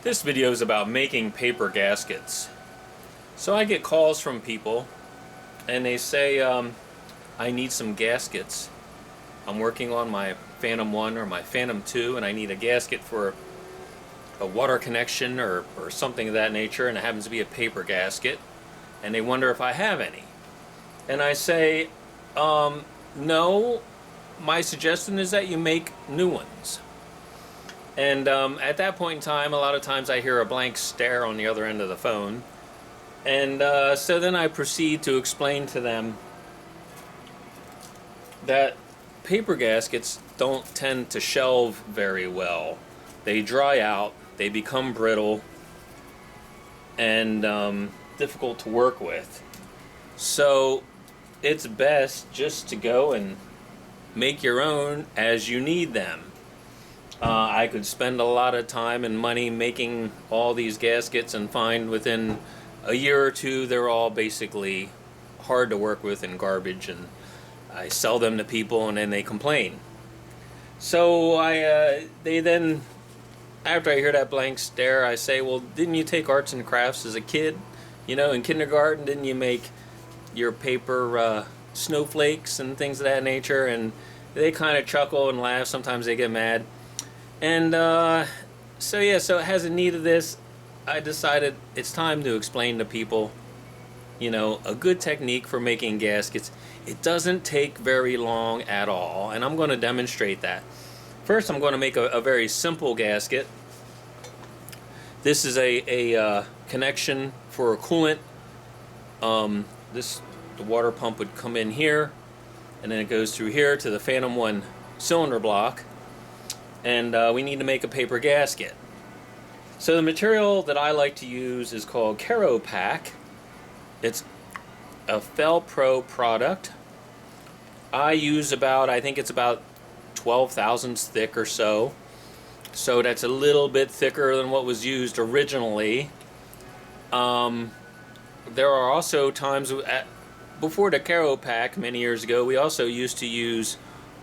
This video is about making paper gaskets. So I get calls from people and they say, I need some gaskets. I'm working on my Phantom 1 or my Phantom 2 and I need a gasket for a water connection or something of that nature, and it happens to be a paper gasket, and they wonder if I have any. And I say, no, my suggestion is that you make new ones. And at that point in time, a lot of times I hear a blank stare on the other end of the phone. And so then I proceed to explain to them that paper gaskets don't tend to shelve very well. They dry out, they become brittle, and difficult to work with. So it's best just to go and make your own as you need them. I could spend a lot of time and money making all these gaskets and find within a year or two they're all basically hard to work with and garbage, and I sell them to people and then they complain. So they then, after I hear that blank stare, I say, well, didn't you take arts and crafts as a kid? You know, in kindergarten, didn't you make your paper snowflakes and things of that nature? And they kind of chuckle and laugh. Sometimes they get mad. And so it has a need of this. I decided it's time to explain to people, you know, a good technique for making gaskets. It doesn't take very long at all, and I'm going to demonstrate that. First, I'm going to make a very simple gasket. This is a connection for a coolant. The water pump would come in here, and then it goes through here to the Phantom 1 cylinder block. And we need to make a paper gasket. So the material that I like to use is called Caropack. It's a Fel-Pro product. I use I think it's about 12 thousandths thick or so. So that's a little bit thicker than what was used originally. There are also times, before the Caropack many years ago, we also used to use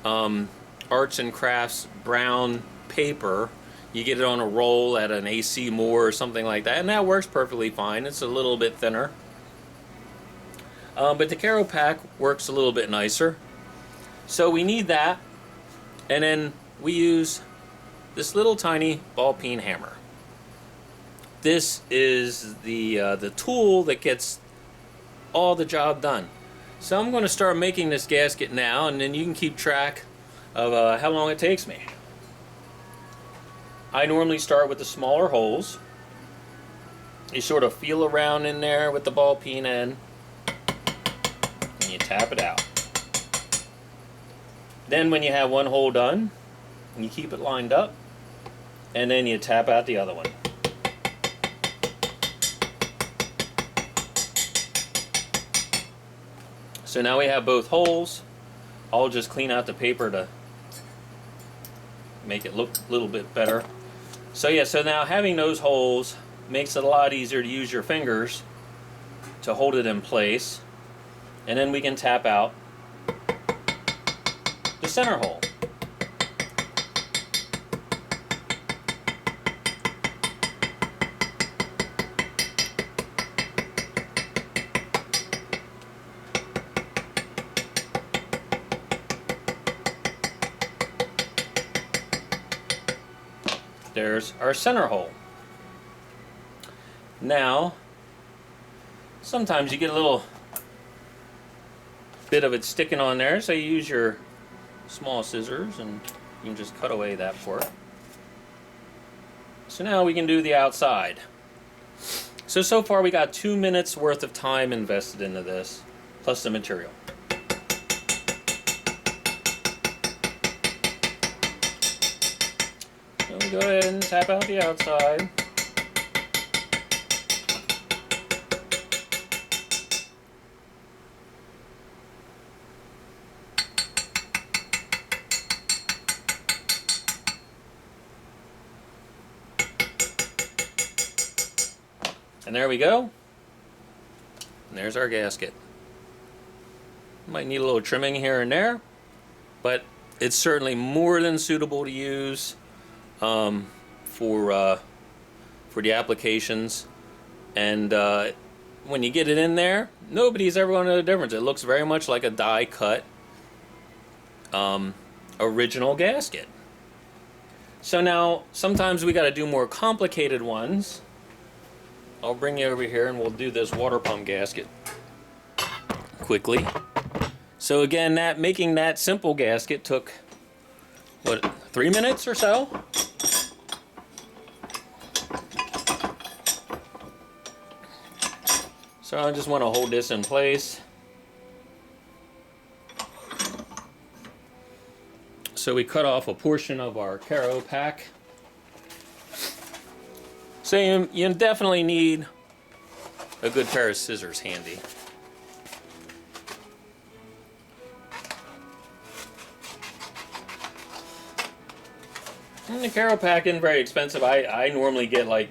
arts and crafts brown paper. You get it on a roll at an AC Moore or something like that, and that works perfectly fine. It's a little bit thinner. But the Caropack works a little bit nicer. So we need that, and then we use this little tiny ball peen hammer. This is the tool that gets all the job done. So I'm going to start making this gasket now, and then you can keep track of how long it takes me. I normally start with the smaller holes. You sort of feel around in there with the ball peen end, and you tap it out. Then when you have one hole done, you keep it lined up, and then you tap out the other one. So now we have both holes. I'll just clean out the paper to make it look a little bit better. So now having those holes makes it a lot easier to use your fingers to hold it in place, and then we can tap out the center hole. There's our center hole. Now, sometimes you get a little bit of it sticking on there, so you use your small scissors and you can just cut away that part. So now we can do the outside. So far we got 2 minutes worth of time invested into this, plus the material. So we go ahead and tap out the outside. And there we go. And there's our gasket. Might need a little trimming here and there, but it's certainly more than suitable to use for for the applications. And when you get it in there, nobody's ever going to know the difference. It looks very much like a die cut original gasket. So now sometimes we got to do more complicated ones. I'll bring you over here and we'll do this water pump gasket quickly. So again, making that simple gasket took what, 3 minutes or so? So I just want to hold this in place. So we cut off a portion of our Caro pack. So you definitely need a good pair of scissors handy. And the Caro pack isn't very expensive. I normally get like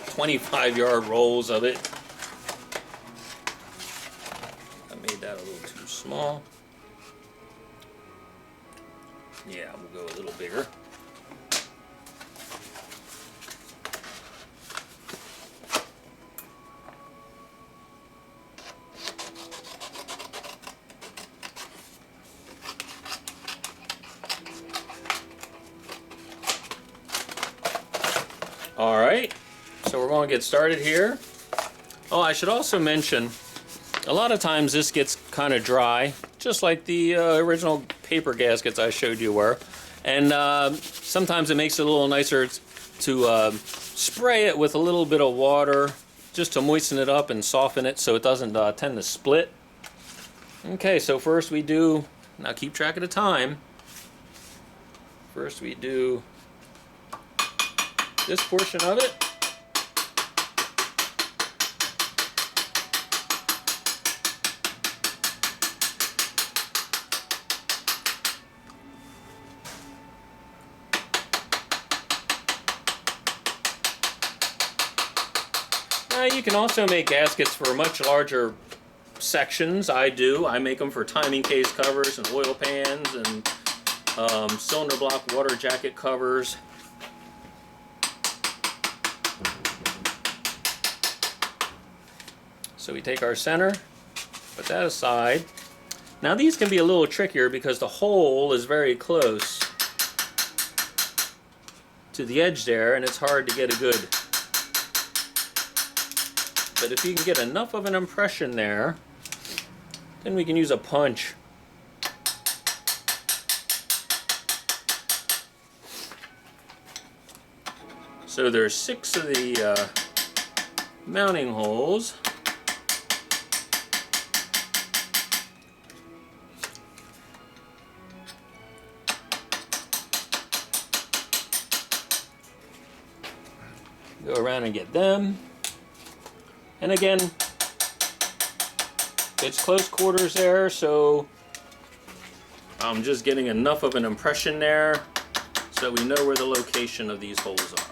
25-yard rolls of it. I made that a little too small. Yeah, we'll go a little bigger. Alright, so we're going to get started here. Oh, I should also mention, a lot of times this gets kind of dry, just like the original paper gaskets I showed you were. And sometimes it makes it a little nicer to spray it with a little bit of water, just to moisten it up and soften it so it doesn't tend to split. Okay, so first we do, now keep track of the time. First we do this portion of it. You can also make gaskets for much larger sections. I do. I make them for timing case covers and oil pans and cylinder block water jacket covers. So we take our center, put that aside. Now these can be a little trickier because the hole is very close to the edge there and it's hard to get a good. But if you can get enough of an impression there, then we can use a punch. So there's 6 of the mounting holes. Go around and get them. And again, it's close quarters there, so I'm just getting enough of an impression there so we know where the location of these holes are.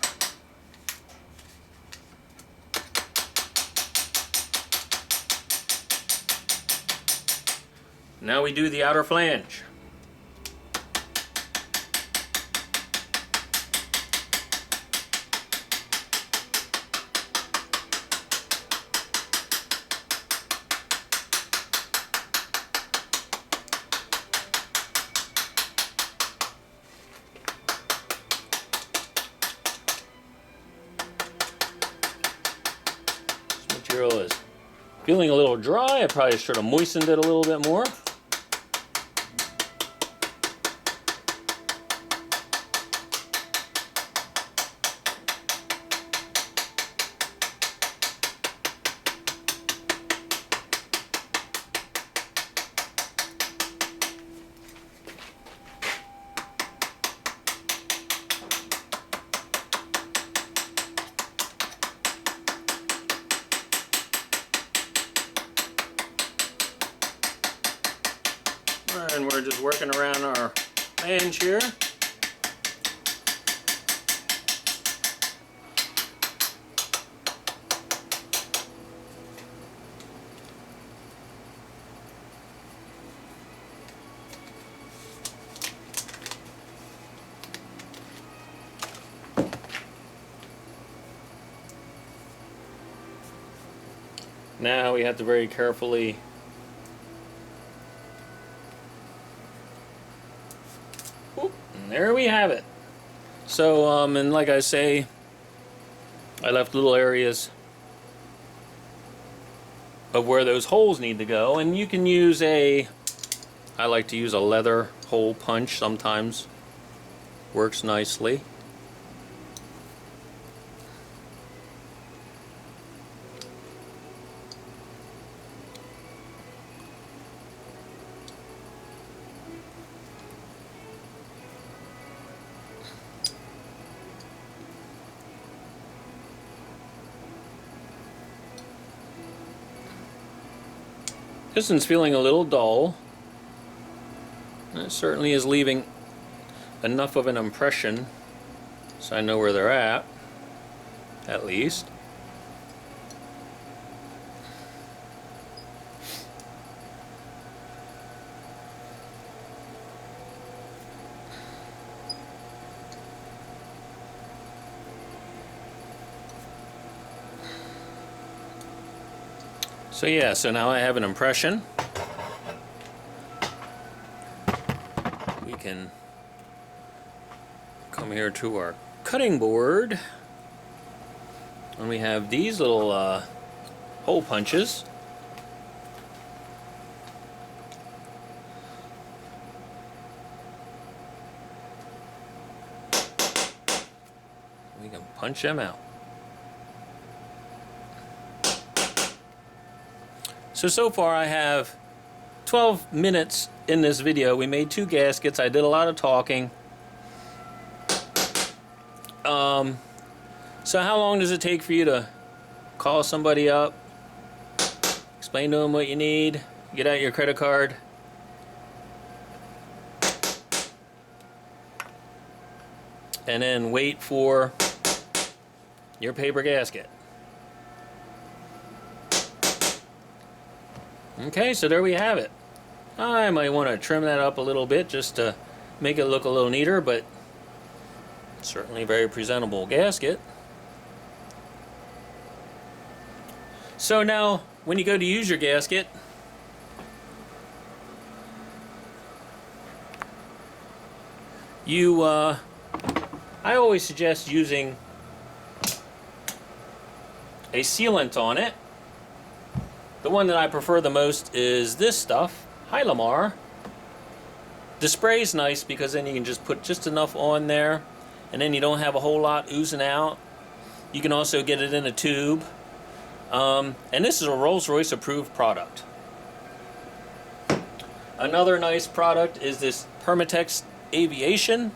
Now we do the outer flange. Material is feeling a little dry. I probably should have moistened it a little bit more. And we're just working around our flange here. Now we have to very carefully and there we have it. So and like I say, I left little areas of where those holes need to go, and you can use I like to use a leather hole punch sometimes. Works nicely. This one's feeling a little dull. It certainly is leaving enough of an impression so I know where they're at least. So yeah, so now I have an impression. We can come here to our cutting board, and we have these little hole punches. We can punch them out. So far I have 12 minutes in this video. We made 2 gaskets. I did a lot of talking. So how long does it take for you to call somebody up, explain to them what you need, get out your credit card, and then wait for your paper gasket? Okay, so there we have it. I might want to trim that up a little bit just to make it look a little neater, but certainly a very presentable gasket. So now, when you go to use your gasket, I always suggest using a sealant on it. The one that I prefer the most is this stuff, Hylamar. The spray's nice because then you can just put just enough on there, and then you don't have a whole lot oozing out. You can also get it in a tube. And this is a Rolls-Royce approved product. Another nice product is this Permatex Aviation.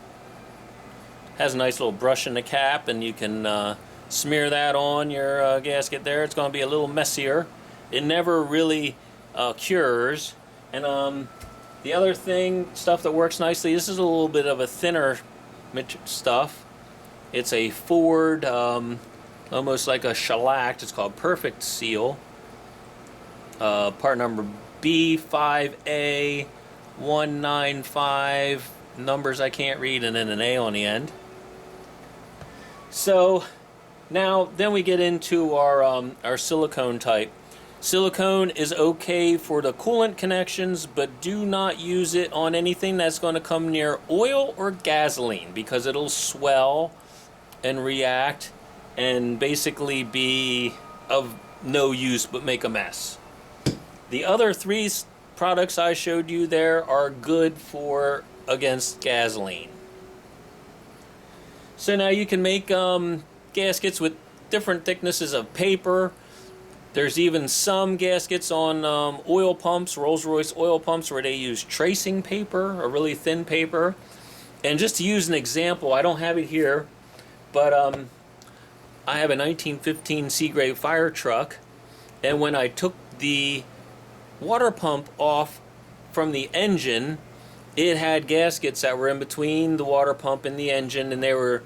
Has a nice little brush in the cap, and you can smear that on your gasket there. It's going to be a little messier. It never really cures. And the other stuff that works nicely, this is a little bit of a thinner stuff. It's a Ford, almost like a shellacked. It's called Perfect Seal. Part number B5A195. Numbers I can't read, and then an A on the end. So now then we get into our silicone type. Silicone is okay for the coolant connections, but do not use it on anything that's going to come near oil or gasoline, because it'll swell and react and basically be of no use but make a mess. The other 3 products I showed you there are good for against gasoline. So now you can make gaskets with different thicknesses of paper. There's even some gaskets on oil pumps, Rolls-Royce oil pumps, where they use tracing paper, or really thin paper. And just to use an example, I don't have it here, but I have a 1915 Seagrave fire truck, and when I took the water pump off from the engine, it had gaskets that were in between the water pump and the engine, and they were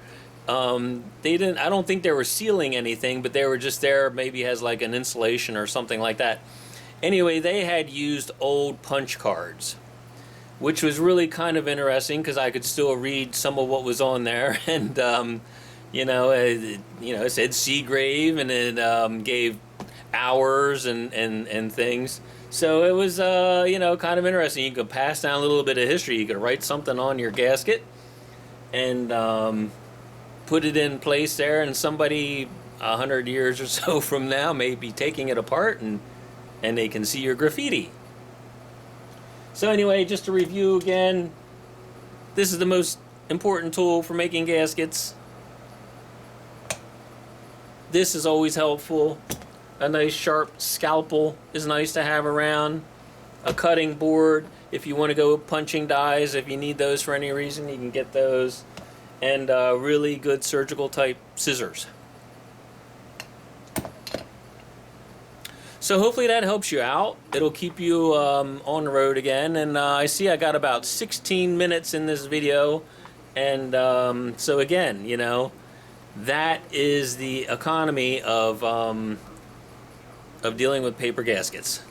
I don't think they were sealing anything, but they were just there, maybe has like an insulation or something like that. Anyway, they had used old punch cards, which was really kind of interesting because I could still read some of what was on there. And it said Seagrave, and it gave hours and things. So it was, you know, kind of interesting. You could pass down a little bit of history. You could write something on your gasket and put it in place there, and somebody 100 years or so from now may be taking it apart, and they can see your graffiti. So anyway, just to review again, this is the most important tool for making gaskets. This is always helpful. A nice sharp scalpel is nice to have around. A cutting board, if you want to go punching dies, if you need those for any reason, you can get those. And really good surgical type scissors. So hopefully that helps you out. It'll keep you on the road again. And I see I got about 16 minutes in this video. And so again, you know, that is the economy of dealing with paper gaskets.